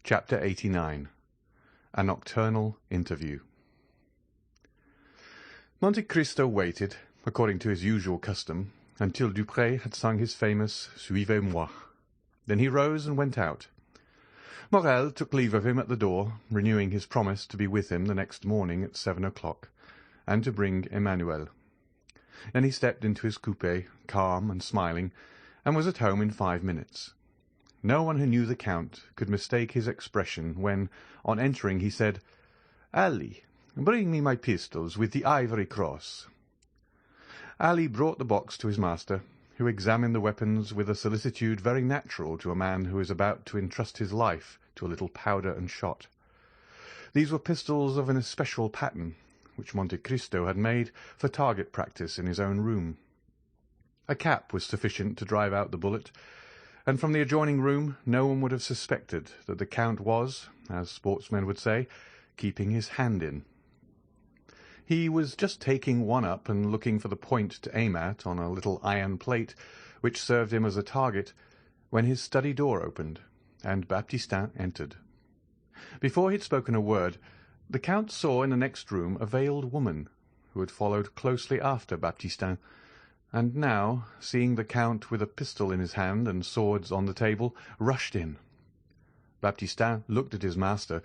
Chapter 89. A Nocturnal Interview. Monte Cristo waited, according to his usual custom, until Dupré had sung his famous Suivez-moi. Then he rose and went out. Morel took leave of him at the door, renewing his promise to be with him the next morning at 7 o'clock, and to bring Emmanuel. Then he stepped into his coupé, calm and smiling, and was at home in 5 minutes. No one who knew the Count could mistake his expression when, on entering, he said, "Ali, bring me my pistols with the ivory cross." Ali brought the box to his master, who examined the weapons with a solicitude very natural to a man who is about to entrust his life to a little powder and shot. These were pistols of an especial pattern, which Monte Cristo had made for target practice in his own room. A cap was sufficient to drive out the bullet, and from the adjoining room no one would have suspected that the Count was, as sportsmen would say, keeping his hand in. He was just taking one up and looking for the point to aim at on a little iron plate which served him as a target, when his study door opened, and Baptistin entered. Before he had spoken a word, the Count saw in the next room a veiled woman, who had followed closely after Baptistin, and now, seeing the Count with a pistol in his hand and swords on the table, rushed in. Baptistin looked at his master,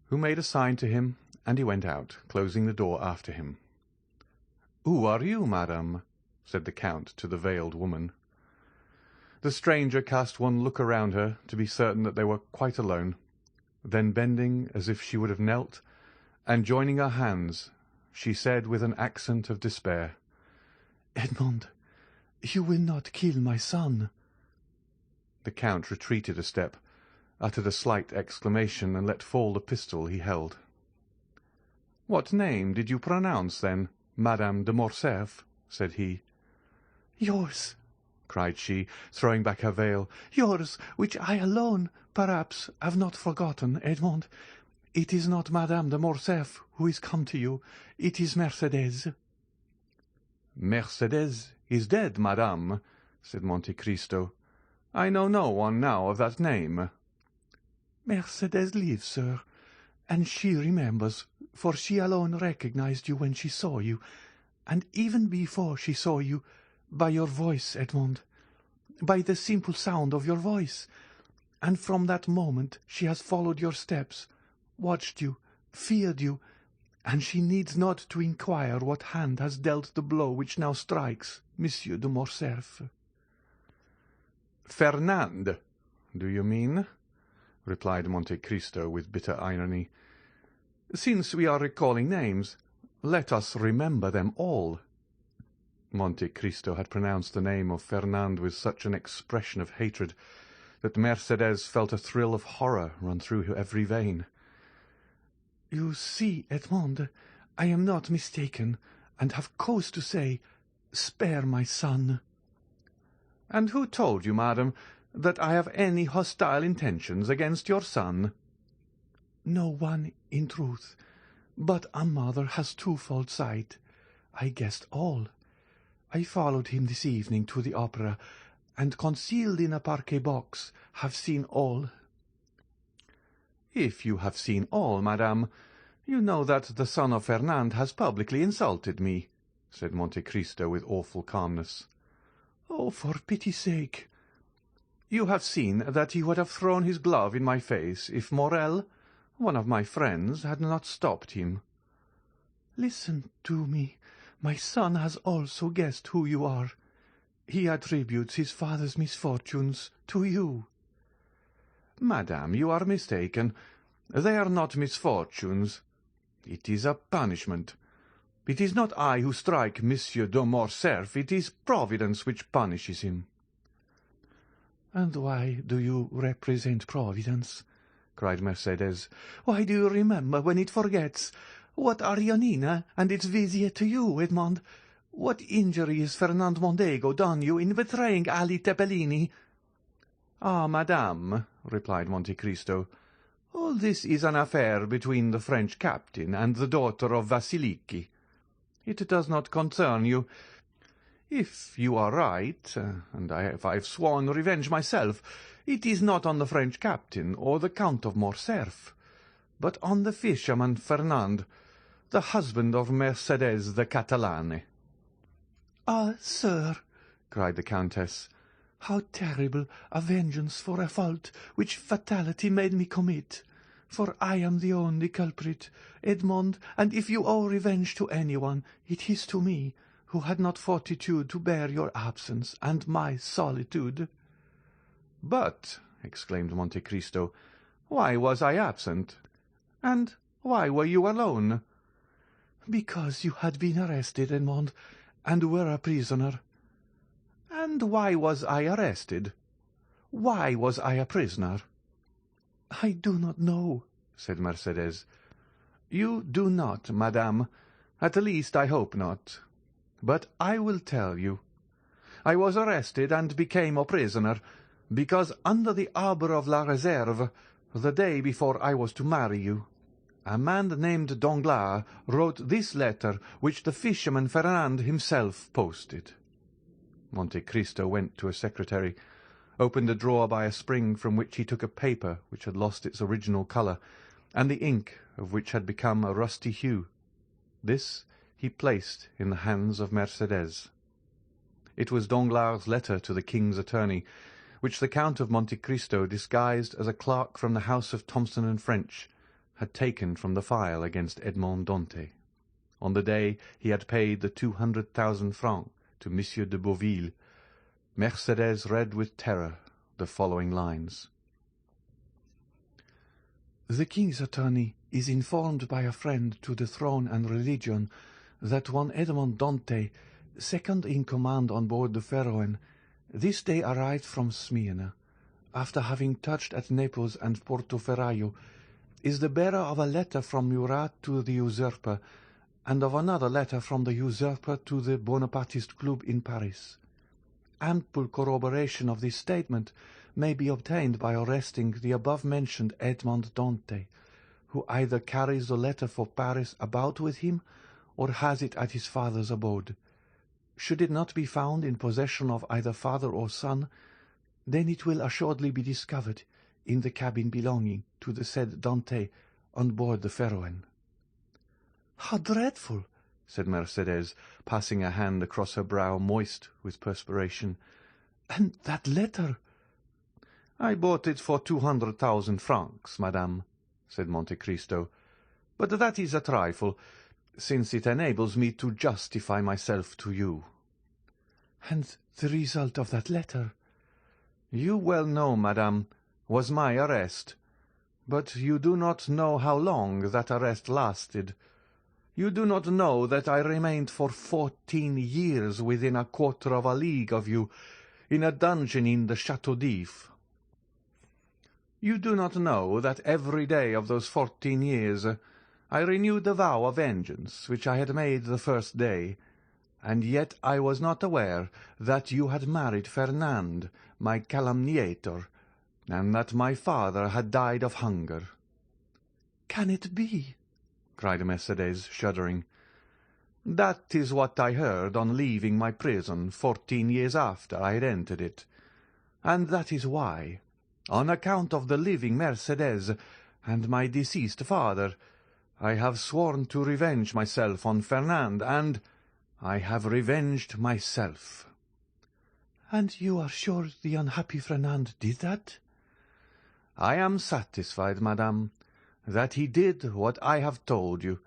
who made a sign to him, and he went out, closing the door after him. "Who are you, madame?" said the Count to the veiled woman. The stranger cast one look around her to be certain that they were quite alone. Then bending as if she would have knelt, and joining her hands, she said with an accent of despair, "Edmond, you will not kill my son." The Count retreated a step, uttered a slight exclamation, and let fall the pistol he held. "What name did you pronounce, then, Madame de Morcerf?" said he. "Yours," cried she, throwing back her veil. "Yours, which I alone, perhaps, have not forgotten, Edmond. It is not Madame de Morcerf who is come to you. It is Mercédès." "Mercédès is dead, madame," said Monte Cristo. "I know no one now of that name." "Mercédès lives, sir, and she remembers, for she alone recognized you when she saw you, and even before she saw you, by your voice, Edmond, by the simple sound of your voice, and from that moment she has followed your steps, watched you, feared you, and she needs not to inquire what hand has dealt the blow which now strikes Monsieur de Morcerf." "Fernand, do you mean?" replied Monte Cristo with bitter irony. "Since we are recalling names, let us remember them all." Monte Cristo had pronounced the name of Fernand with such an expression of hatred that Mercédès felt a thrill of horror run through her every vein. "You see, Edmond, I am not mistaken, and have cause to say, spare my son." "And who told you, madam, that I have any hostile intentions against your son?" "No one, in truth. But a mother has twofold sight. I guessed all. I followed him this evening to the opera, and concealed in a parquet box, have seen all." "If you have seen all, madame, you know that the son of Fernand has publicly insulted me," said Monte Cristo with awful calmness. "Oh, for pity's sake!" "You have seen that he would have thrown his glove in my face if Morel, one of my friends, had not stopped him." "Listen to me. My son has also guessed who you are. He attributes his father's misfortunes to you." "Madame, you are mistaken. They are not misfortunes. It is a punishment. It is not I who strike Monsieur de Morcerf. It is Providence which punishes him." "And why do you represent Providence?" cried Mercédès. "Why do you remember when it forgets? What are Yanina and its vizier to you, Edmond? What injury has Fernand Mondego done you in betraying Ali Tepelini?" "Ah, madame," replied Monte Cristo, "all this is an affair between the French captain and the daughter of Vasiliki. It does not concern you. If you are right, and if I have sworn revenge myself, It is not on the French captain or the Count of Morcerf, but on the fisherman Fernand, the husband of Mercedes the Catalane." "Ah, sir," cried the Countess, "how terrible a vengeance for a fault which fatality made me commit! For I am the only culprit, Edmond, and if you owe revenge to anyone, it is to me, who had not fortitude to bear your absence and my solitude." "But," exclaimed Monte Cristo, "why was I absent? And why were you alone?" "Because you had been arrested, Edmond, and were a prisoner." "And why was I arrested? Why was I a prisoner?" "I do not know," said Mercedes. "You do not, madame. At least I hope not. But I will tell you. I was arrested and became a prisoner because under the arbour of La Réserve, the day before I was to marry you, a man named Danglars wrote this letter which the fisherman Fernand himself posted." Monte Cristo went to a secretary, opened a drawer by a spring from which he took a paper which had lost its original colour, and the ink of which had become a rusty hue. This he placed in the hands of Mercedes. It was Danglars' letter to the king's attorney, which the Count of Monte Cristo, disguised as a clerk from the house of Thomson and French, had taken from the file against Edmond Dantès, on the day he had paid the 200,000 francs to Monsieur de Beauville. Mercedes read with terror the following lines: "The king's attorney is informed by a friend to the throne and religion that one Edmond Dantès, second in command on board the Pharaon, this day arrived from Smyrna, after having touched at Naples and Porto Ferraio, is the bearer of a letter from Murat to the usurper, and of another letter from the usurper to the Bonapartist Club in Paris. Ample corroboration of this statement may be obtained by arresting the above-mentioned Edmond Dantès, who either carries the letter for Paris about with him, or has it at his father's abode. Should it not be found in possession of either father or son, then it will assuredly be discovered in the cabin belonging to the said Dantès on board the Pharaon." "How dreadful!" said Mercedes, passing a hand across her brow moist with perspiration. "And that letter?" "I bought it for 200,000 francs, madame," said Monte Cristo, "but that is a trifle, since it enables me to justify myself to you." "And the result of that letter?" "You well know, madame, was my arrest. But you do not know how long that arrest lasted. You do not know that I remained for 14 years within a quarter of a league of you, in a dungeon in the Château d'If. You do not know that every day of those 14 years I renewed the vow of vengeance which I had made the first day, and yet I was not aware that you had married Fernand, my calumniator, and that my father had died of hunger." "Can it be?" cried Mercedes, shuddering. "That is what I heard on leaving my prison 14 years after I had entered it, and that is why, on account of the living Mercedes and my deceased father, I have sworn to revenge myself on Fernand, and I have revenged myself." "And you are sure the unhappy Fernand did that?" "I am satisfied, madame, that he did what I have told you.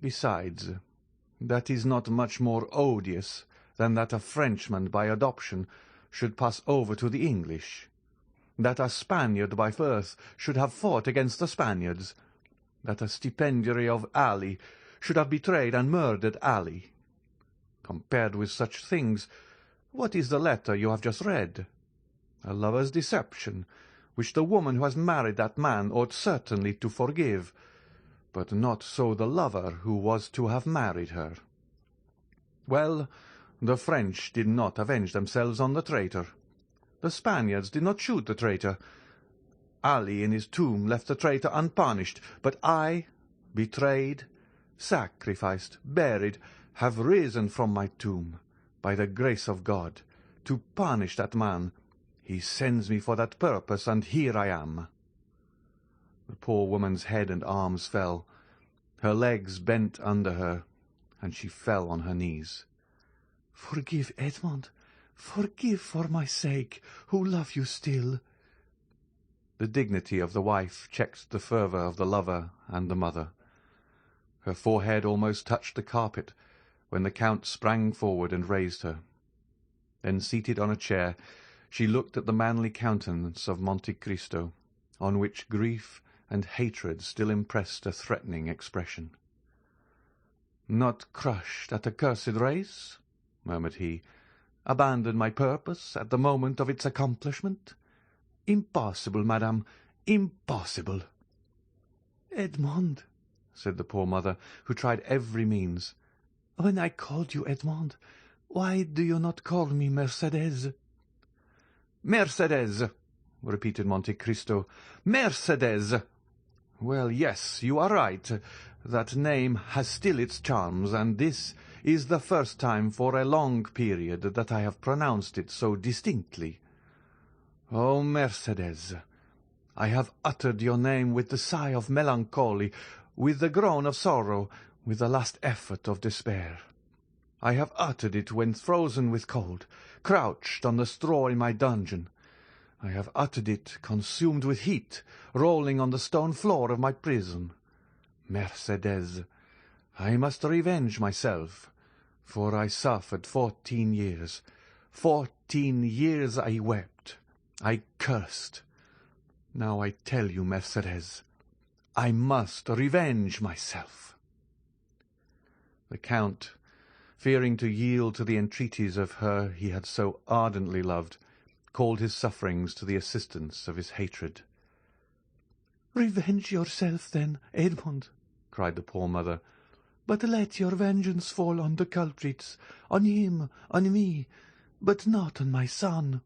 Besides, that is not much more odious than that a Frenchman by adoption should pass over to the English, that a Spaniard by birth should have fought against the Spaniards, that a stipendiary of Ali should have betrayed and murdered Ali. Compared with such things, what is the letter you have just read? A lover's deception, which the woman who has married that man ought certainly to forgive, but not so the lover who was to have married her. Well, the French did not avenge themselves on the traitor. The Spaniards did not shoot the traitor. Ali in his tomb left the traitor unpunished, but I, betrayed, sacrificed, buried, have risen from my tomb, by the grace of God, to punish that man. He sends me for that purpose, and here I am." The poor woman's head and arms fell. Her legs bent under her, and she fell on her knees. "Forgive, Edmond. Forgive for my sake, who love you still." The dignity of the wife checked the fervour of the lover and the mother. Her forehead almost touched the carpet when the Count sprang forward and raised her. Then, seated on a chair, she looked at the manly countenance of Monte Cristo, on which grief and hatred still impressed a threatening expression. "Not crushed at a cursed race?" murmured he. "Abandon my purpose at the moment of its accomplishment? Impossible, madame, impossible!" "Edmond," said the poor mother, who tried every means. "when I called you Edmond, why do you not call me Mercédès?" "Mercédès!" repeated Monte Cristo. "Mercédès! Well, yes, you are right. That name has still its charms, and this is the first time for a long period that I have pronounced it so distinctly. Oh, Mercédès! I have uttered your name with the sigh of melancholy, with the groan of sorrow, with the last effort of despair. I have uttered it when frozen with cold, crouched on the straw in my dungeon. I have uttered it consumed with heat, rolling on the stone floor of my prison. Mercédès, I must revenge myself, for I suffered 14 years. 14 years I wept, I cursed. Now I tell you, Mercédès, I must revenge myself." The Count, fearing to yield to the entreaties of her he had so ardently loved, called his sufferings to the assistance of his hatred. "Revenge yourself, then, Edmond," cried the poor mother, "but let your vengeance fall on the culprits, on him, on me, but not on my son."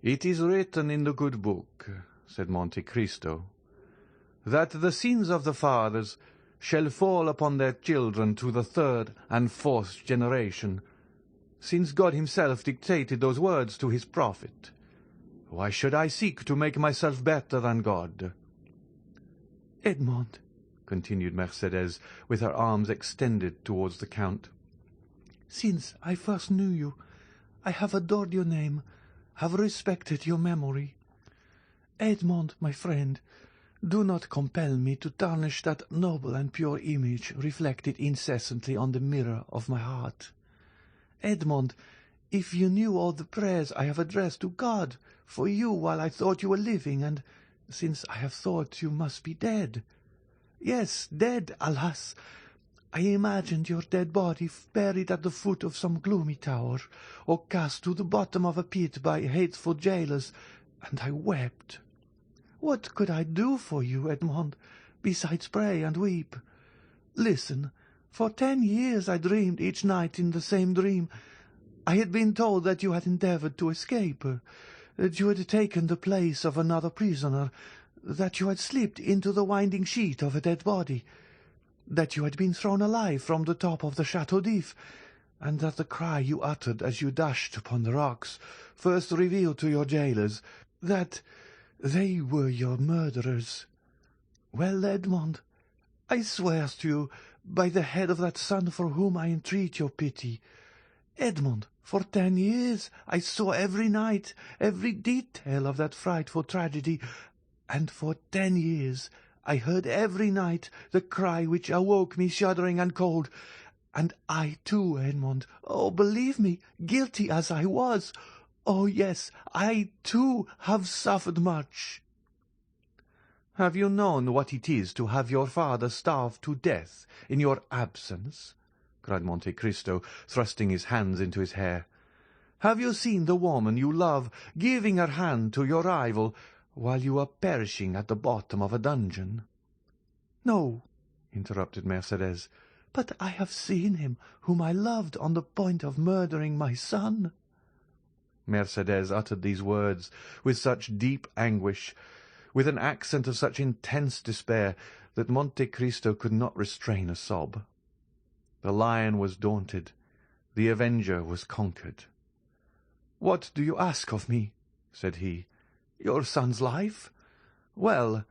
"It is written in the good book," said Monte Cristo, "that the sins of the fathers shall fall upon their children to the 3rd and 4th generation, since God himself dictated those words to his prophet. Why should I seek to make myself better than God?" "Edmond," continued Mercédès, with her arms extended towards the Count, "since I first knew you, I have adored your name, have respected your memory. Edmond, my friend, do not compel me to tarnish that noble and pure image reflected incessantly on the mirror of my heart. Edmond, if you knew all the prayers I have addressed to God for you while I thought you were living, and since I have thought you must be dead. Yes, dead, alas! I imagined your dead body buried at the foot of some gloomy tower, or cast to the bottom of a pit by hateful jailers, and I wept. What could I do for you, Edmond, besides pray and weep? Listen, for 10 years I dreamed each night in the same dream. I had been told that you had endeavoured to escape, that you had taken the place of another prisoner, that you had slipped into the winding sheet of a dead body, that you had been thrown alive from the top of the Château d'If, and that the cry you uttered as you dashed upon the rocks first revealed to your jailers that they were your murderers. Well, Edmond, I swear to you, by the head of that son for whom I entreat your pity, Edmond, for 10 years I saw every night every detail of that frightful tragedy, and for 10 years I heard every night the cry which awoke me shuddering and cold. And I too, Edmond, oh, believe me, guilty as I was, oh yes, I too have suffered much." "Have you known what it is to have your father starve to death in your absence?" cried Monte Cristo, thrusting his hands into his hair. "Have you seen the woman you love giving her hand to your rival while you were perishing at the bottom of a dungeon?" "No," interrupted Mercédès. "but I have seen him whom I loved on the point of murdering my son." Mercédès uttered these words with such deep anguish, with an accent of such intense despair, that Monte Cristo could not restrain a sob. The lion was daunted, the avenger was conquered. "What do you ask of me?" said he. "Your son's life? Well,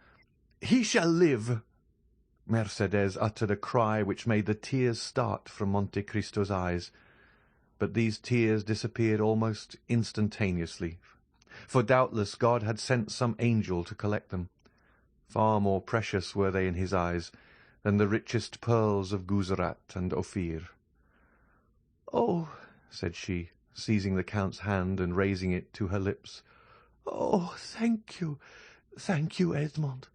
he shall live." Mercedes uttered a cry which made the tears start from Monte Cristo's eyes, but these tears disappeared almost instantaneously, for doubtless God had sent some angel to collect them. Far more precious were they in his eyes than the richest pearls of Guzerat and Ophir. "Oh," said she, seizing the Count's hand and raising it to her lips. "Oh, thank you, Edmond.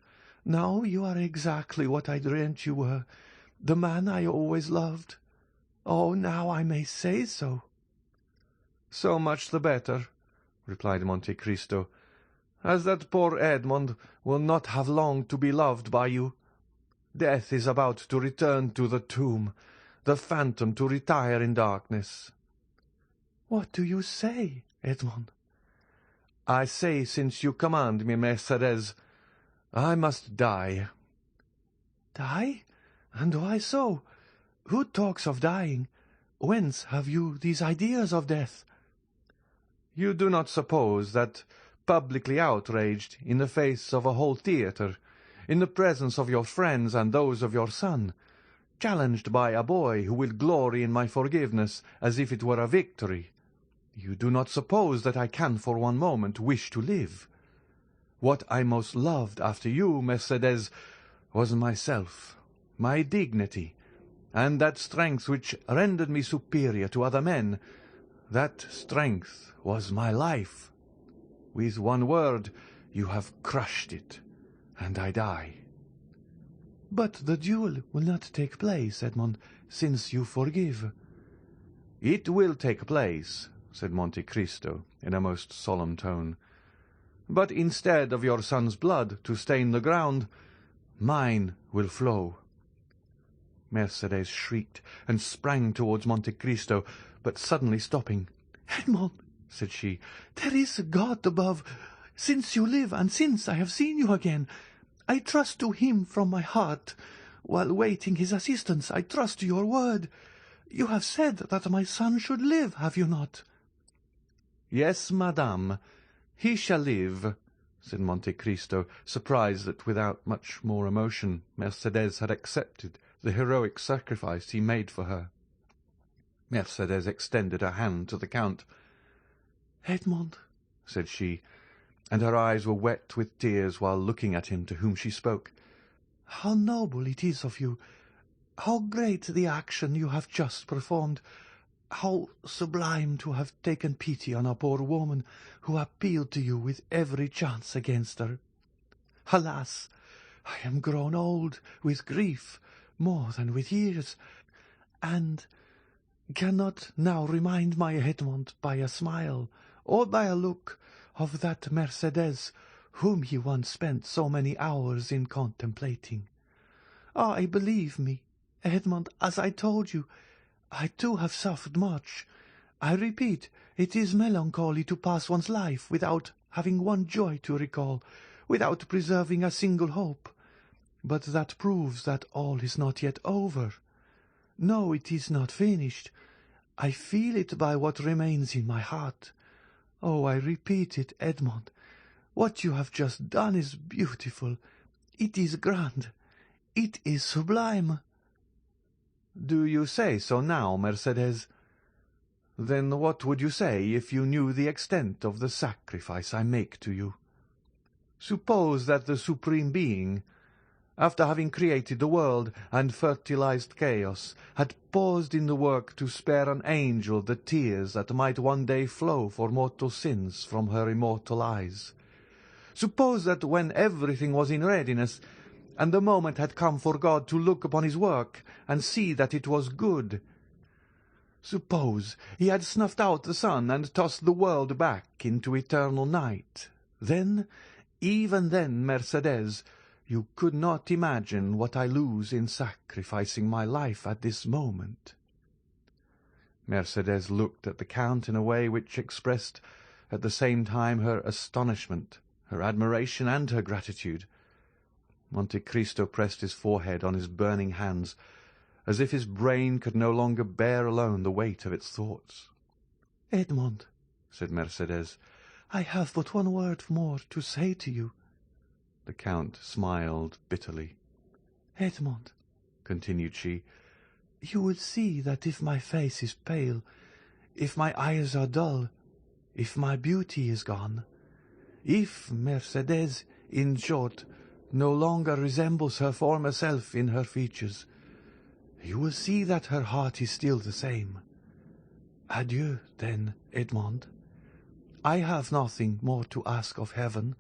Now you are exactly what I dreamt you were, the man I always loved. Oh, now I may say so." "So much the better," replied Monte Cristo, "as that poor Edmond will not have long to be loved by you. Death is about to return to the tomb, the phantom to retire in darkness." "What do you say, Edmond?" "I say, since you command me, Mercedes, I must die." "Die? And why so? Who talks of dying? Whence have you these ideas of death?" "You do not suppose that, publicly outraged, in the face of a whole theatre, in the presence of your friends and those of your son, challenged by a boy who will glory in my forgiveness as if it were a victory, you do not suppose that I can for one moment wish to live? What I most loved after you, Mercedes, was myself, my dignity, and that strength which rendered me superior to other men. That strength was my life. With one word, you have crushed it, and I die." "But the duel will not take place, Edmond, since you forgive." "It will take place," said Monte Cristo in a most solemn tone. "But instead of your son's blood to stain the ground, mine will flow." Mercedes shrieked and sprang towards Monte Cristo, but suddenly stopping. "Edmond," said she, "there is a God above. Since you live, and since I have seen you again, I trust to him from my heart. While waiting his assistance, I trust to your word. You have said that my son should live, have you not?" "Yes, madame, he shall live," said Monte Cristo, surprised that without much more emotion Mercedes had accepted the heroic sacrifice he made for her. Mercedes extended her hand to the Count. "Edmond," said she, and her eyes were wet with tears while looking at him to whom she spoke, "how noble it is of you! How great the action you have just performed! How sublime to have taken pity on a poor woman who appealed to you with every chance against her! Alas, I am grown old with grief more than with years, and cannot now remind my Edmond by a smile or by a look of that Mercedes whom he once spent so many hours in contemplating. Ah, believe me, Edmond, as I told you, I too have suffered much. I repeat, it is melancholy to pass one's life without having one joy to recall, without preserving a single hope. But that proves that all is not yet over. No, it is not finished. I feel it by what remains in my heart. Oh, I repeat it, Edmond. What you have just done is beautiful. It is grand. It is sublime." "Do you say so now, Mercedes? Then what would you say if you knew the extent of the sacrifice I make to you? Suppose that the Supreme Being, after having created the world and fertilized chaos, had paused in the work to spare an angel the tears that might one day flow for mortal sins from her immortal eyes. Suppose that when everything was in readiness, and the moment had come for God to look upon his work and see that it was good, suppose he had snuffed out the sun and tossed the world back into eternal night. Then, even then, Mercedes, you could not imagine what I lose in sacrificing my life at this moment." Mercedes looked at the Count in a way which expressed at the same time her astonishment, her admiration, and her gratitude. Monte Cristo pressed his forehead on his burning hands, as if his brain could no longer bear alone the weight of its thoughts. "Edmond," said Mercedes, I have but one word more to say to you. The Count smiled bitterly. Edmond, continued she, you will see that if my face is pale, if my eyes are dull, if my beauty is gone, if Mercedes, in short, no longer resembles her former self in her features, you will see that her heart is still the same. Adieu, then, Edmond. I have nothing more to ask of heaven.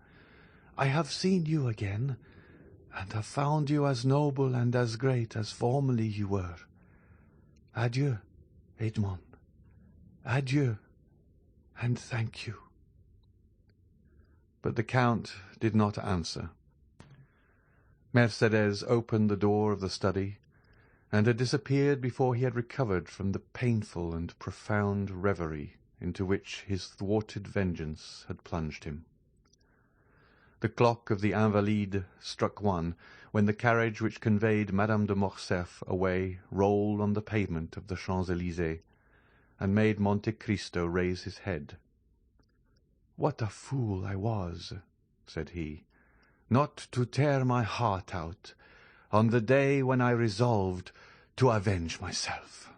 I have seen you again, and have found you as noble and as great as formerly you were. Adieu, Edmond. Adieu, and thank you. But the Count did not answer. Mercedes opened the door of the study, and had disappeared before he had recovered from the painful and profound reverie into which his thwarted vengeance had plunged him. The clock of the Invalides struck 1, when the carriage which conveyed Madame de Morcerf away rolled on the pavement of the Champs-Élysées, and made Monte Cristo raise his head. "What a fool I was," said he, "not to tear my heart out on the day when I resolved to avenge myself."